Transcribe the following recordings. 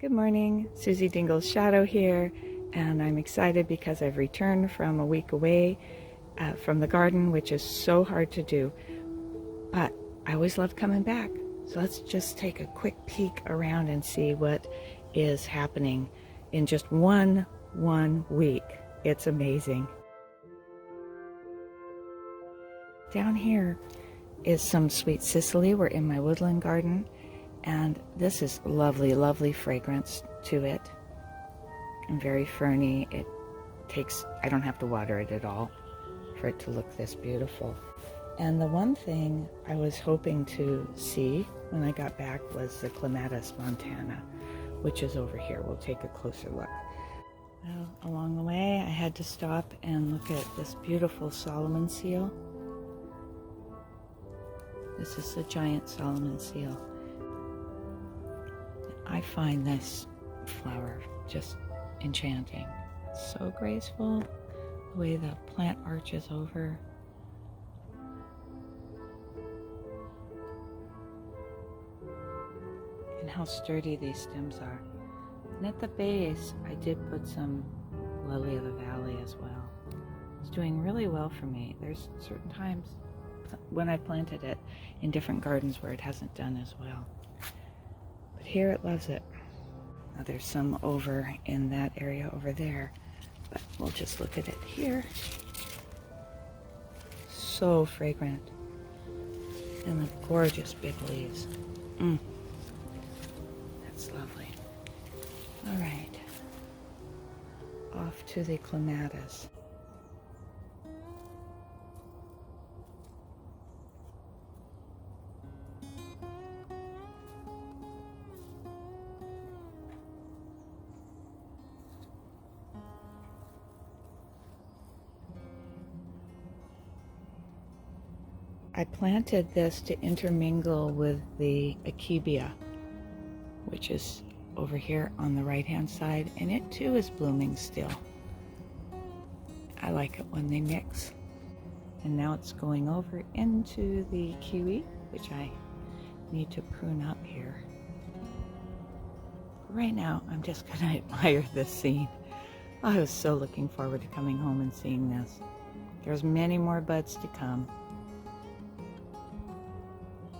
Good morning, Susie Dingle's Shadow here, and I'm excited because I've returned from a week away from the garden, which is so hard to do, but I always love coming back. So let's just take a quick peek around and see what is happening in just one week. It's amazing. Down here is some sweet Cicely. We're in my woodland garden. And this is lovely, lovely fragrance to it, and very ferny. I don't have to water it at all for it to look this beautiful. And the one thing I was hoping to see when I got back was the Clematis montana, which is over here. We'll take a closer look. Well, along the way, I had to stop and look at this beautiful Solomon seal. This is the giant Solomon seal. I find this flower just enchanting. It's so graceful, the way the plant arches over. And how sturdy these stems are. And at the base, I did put some lily of the valley as well. It's doing really well for me. There's certain times when I planted it in different gardens where it hasn't done as well. Here it loves it. Now there's some over in that area over there, but we'll just look at it here. So fragrant. And the gorgeous big leaves. That's lovely. All right. Off to the Clematis. I planted this to intermingle with the Akebia, which is over here on the right hand side, and it too is blooming still. I like it when they mix. And now it's going over into the kiwi, which I need to prune up here. Right now, I'm just gonna admire this scene. I was so looking forward to coming home and seeing this. There's many more buds to come.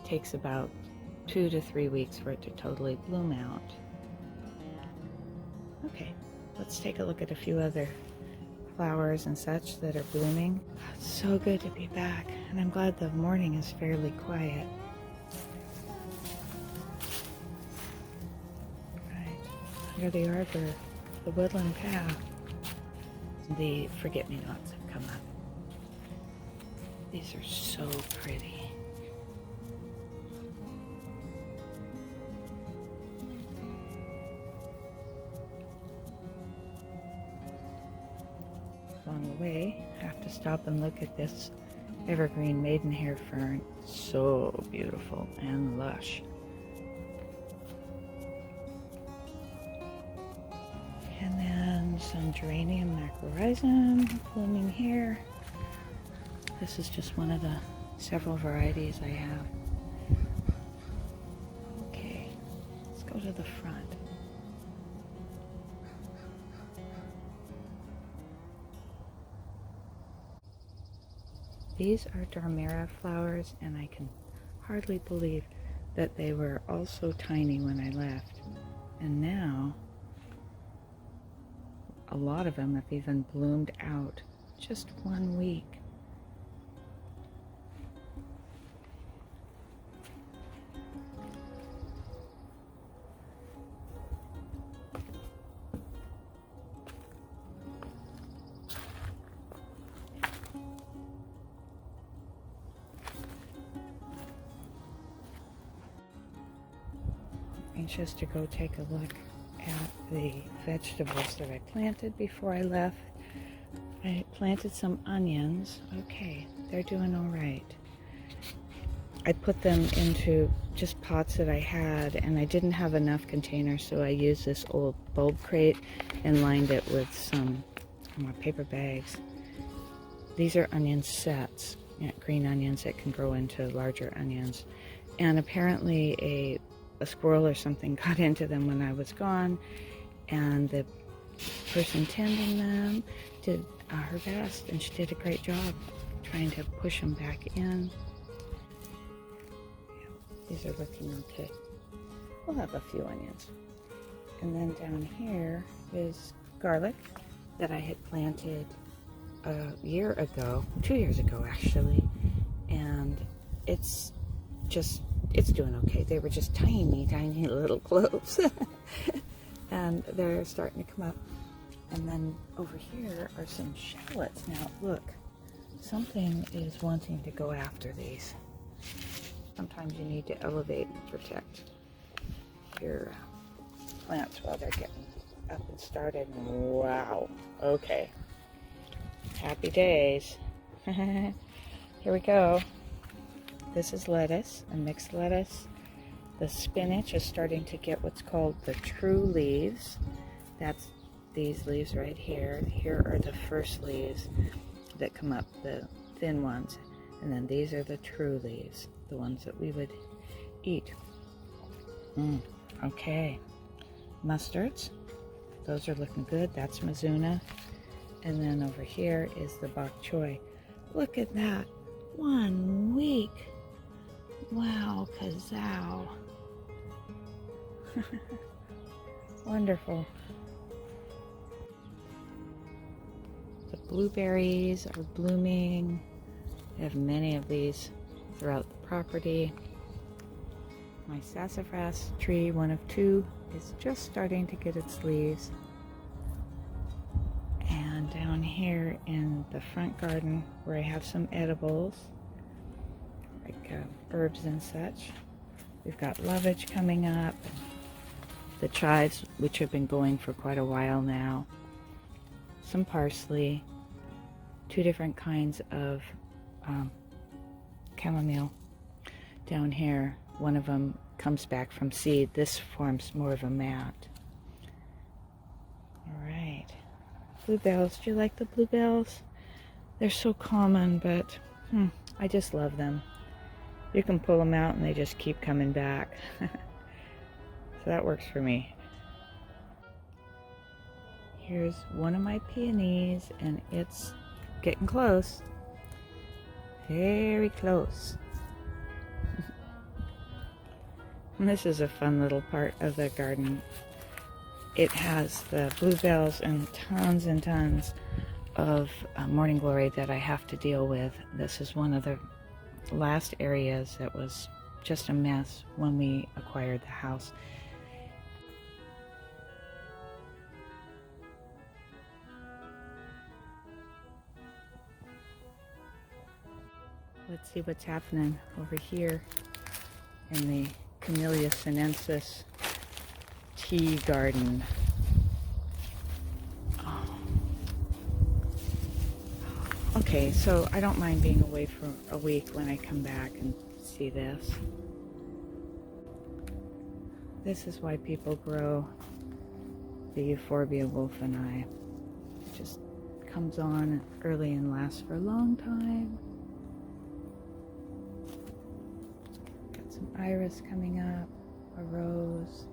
Takes about 2 to 3 weeks for it to totally bloom out. Okay, let's take a look at a few other flowers and such that are blooming. It's so good to be back, and I'm glad the morning is fairly quiet. Right, under the arbor, the woodland path, the forget-me-nots have come up. These are so pretty. Along the way, I have to stop and look at this evergreen maidenhair fern. So beautiful and lush. And then some geranium macrorrhizum blooming here. This is just one of the several varieties I have. Okay, let's go to the front. These are Dormera flowers, and I can hardly believe that they were all so tiny when I left. And now, a lot of them have even bloomed out just 1 week. Anxious to go take a look at the vegetables that I planted before I left. I planted some onions. Okay, they're doing all right. I put them into just pots that I had, and I didn't have enough containers, so I used this old bulb crate and lined it with some more paper bags. These are onion sets, green onions that can grow into larger onions. And apparently a a squirrel or something got into them when I was gone, and the person tending them did her best, and she did a great job trying to push them back in. Yeah, these are looking okay. We'll have a few onions. And then down here is garlic that I had planted a year ago, 2 years ago actually, and it's doing okay. They were just tiny, tiny little cloves. And they're starting to come up. And then over here are some shallots. Now look, something is wanting to go after these. Sometimes you need to elevate and protect your plants while they're getting up and started. Wow, okay. Happy days. Here we go. This is lettuce, a mixed lettuce. The spinach is starting to get what's called the true leaves. That's these leaves right here. Here are the first leaves that come up, the thin ones. And then these are the true leaves, the ones that we would eat. Okay. Mustards. Those are looking good. That's Mizuna. And then over here is the bok choy. Look at that. 1 week. Wow, kazow. Wonderful. The blueberries are blooming. I have many of these throughout the property. My sassafras tree, one of 2, is just starting to get its leaves. And down here in the front garden where I have some edibles, like herbs and such, we've got lovage coming up, the chives, which have been going for quite a while now, some parsley, 2 different kinds of chamomile. Down here, one of them comes back from seed. This forms more of a mat. All right. Bluebells. Do you like the bluebells? They're so common, but I just love them. You can pull them out and they just keep coming back. So that works for me. Here's one of my peonies, and it's getting close. Very close. And this is a fun little part of the garden. It has the bluebells and tons of morning glory that I have to deal with. This is one of the last areas that was just a mess when we acquired the house. Let's see what's happening over here in the Camellia sinensis tea garden. Okay, so I don't mind being away for a week when I come back and see this. This is why people grow the Euphorbia wolfeni. It just comes on early and lasts for a long time. Got some iris coming up, a rose.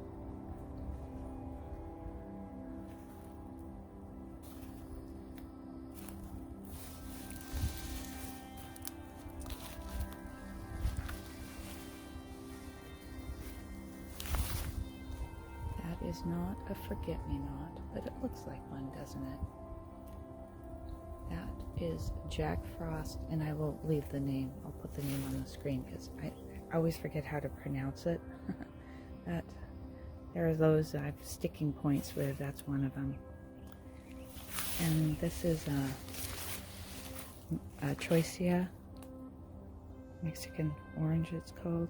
Is not a forget-me-not, but it looks like one, doesn't it? That is Jack Frost, and I will leave the name. I'll put the name on the screen because I always forget how to pronounce it. That there are those I have sticking points with. That's one of them. And this is a Choicea, Mexican orange it's called.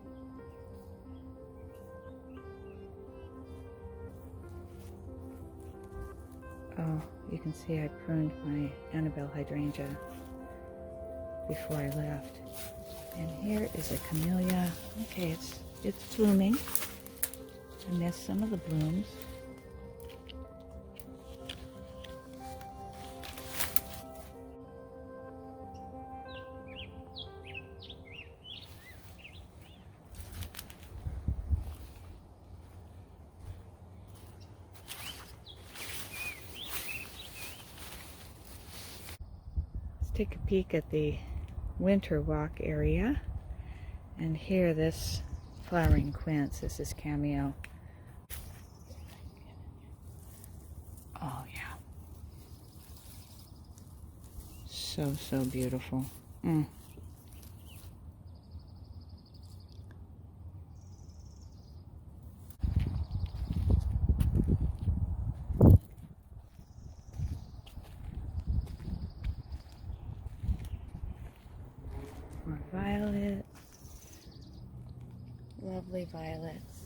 Oh, you can see I pruned my Annabelle hydrangea before I left. And here is a camellia. Okay, it's blooming. I missed some of the blooms. take a peek at the winter walk area. And here, this flowering quince, this is cameo. Oh yeah. So, so beautiful. More violets. Lovely violets.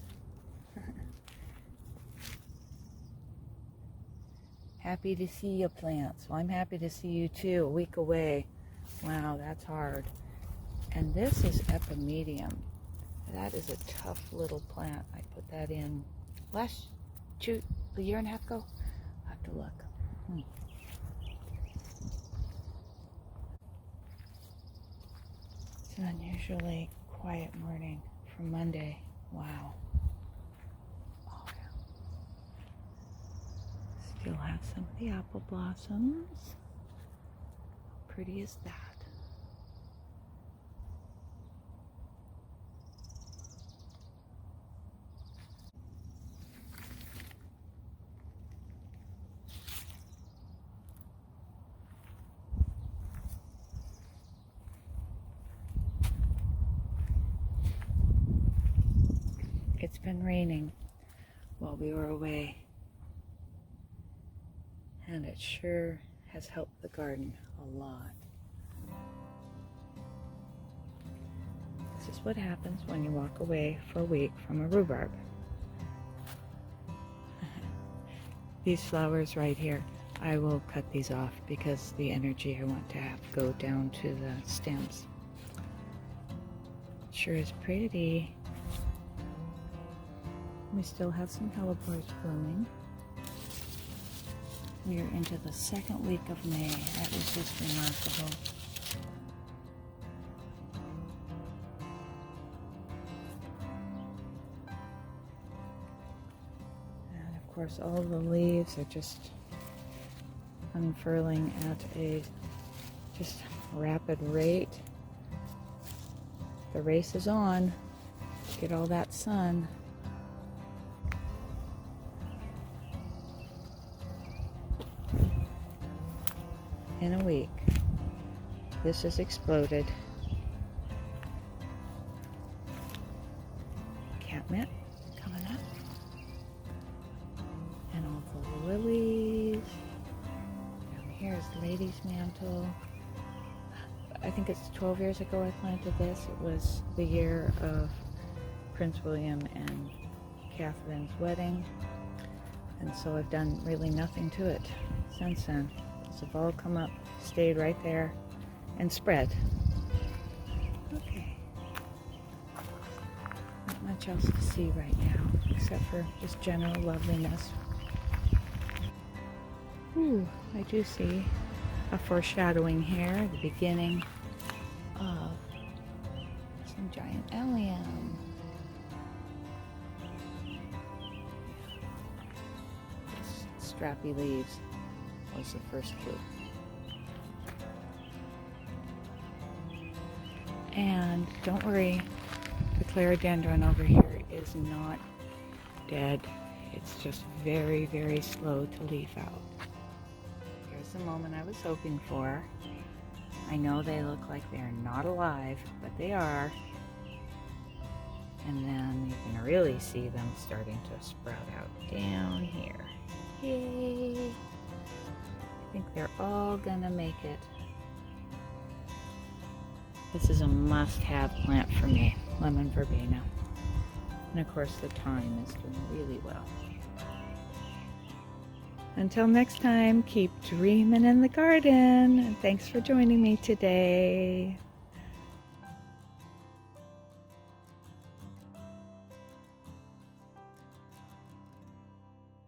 Happy to see you, plants. Well, I'm happy to see you too. A week away. Wow, that's hard. And this is epimedium. That is a tough little plant. I put that in a year and a half ago. I'll have to look. It's an unusually quiet morning for Monday. Wow. Oh, yeah. Still have some of the apple blossoms. How pretty is that? It's been raining while we were away, and it sure has helped the garden a lot. This is what happens when you walk away for a week from a rhubarb. These flowers right here, I will cut these off because the energy I want to have go down to the stems. Sure is pretty. We still have some hellebores blooming. We are into the second week of May. That is just remarkable. And of course, all the leaves are just unfurling at a just rapid rate. The race is on to get all that sun. In a week, this has exploded. Catnip coming up, and all the lilies. Down here is lady's mantle. I think it's 12 years ago I planted this. It was the year of Prince William and Catherine's wedding, and so I've done really nothing to it since then. So they've all come up, stayed right there, and spread. Okay. Not much else to see right now, except for just general loveliness. Ooh, I do see a foreshadowing here, the beginning of some giant allium. Strappy leaves was the first clue. And don't worry, the clerodendron over here is not dead. It's just very, very slow to leaf out. Here's the moment I was hoping for. I know they look like they're not alive, but they are. And then you can really see them starting to sprout out down here. Yay! I think they're all gonna make it. This is a must-have plant for me, lemon verbena. And of course the thyme is doing really well. Until next time, keep dreaming in the garden. And thanks for joining me today.